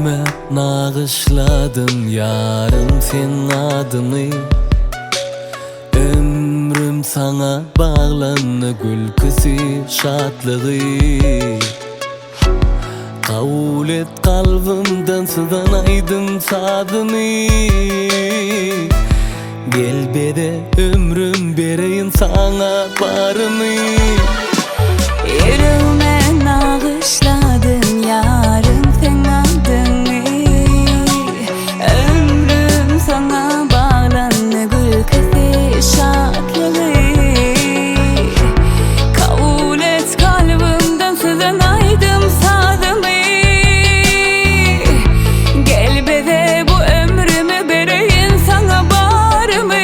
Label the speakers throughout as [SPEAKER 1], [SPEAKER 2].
[SPEAKER 1] Ömrüme nağışladın yarım sen adımy. Ömrüm sana bağlanı gülküsü şatlığı. Kabul et kalbimden sızan aydın sadıny. Gel bede ömrüm bereyin sana barını.
[SPEAKER 2] Yüreğime nağışladın yarım sen adıny. Ömrüm sana bağlanı gülküsü şatlığı. Kabul et kalbimden sızan aydın sadıny. Gel bede bu ömrümü bereyin sana barımı.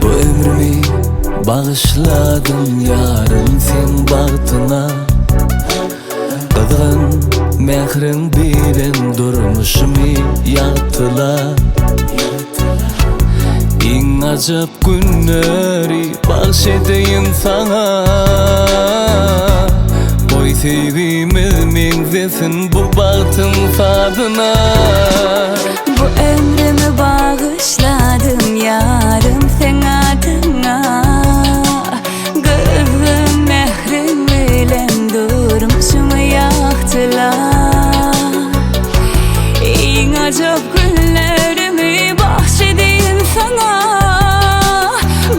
[SPEAKER 1] Bu ömrümü bağışladım yarım sen bahtına. Kızgın mehrin bilen durmuşumu yaktılar. En acap günleri bahşedeyim sana. Boy sevgimiz menzesin bu bahtın fadına.
[SPEAKER 2] Bu ömrümü bağışladım yarım sen adına. Kızım mehrin bilen durmuşumu yaktılar. En acap günlerimi bahşedeyim sana.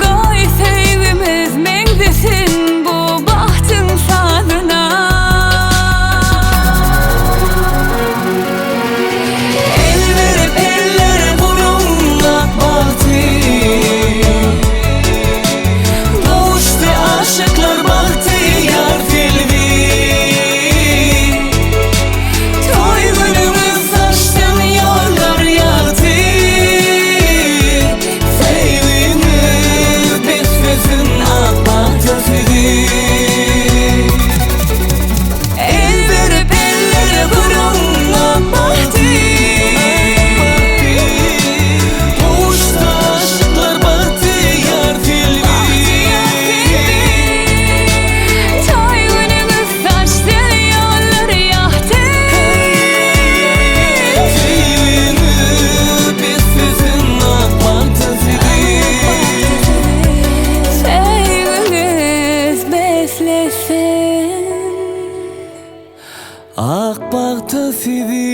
[SPEAKER 2] Gay sevgimiz menzesin bu bahtın sadına.
[SPEAKER 1] Ak bahtı sizi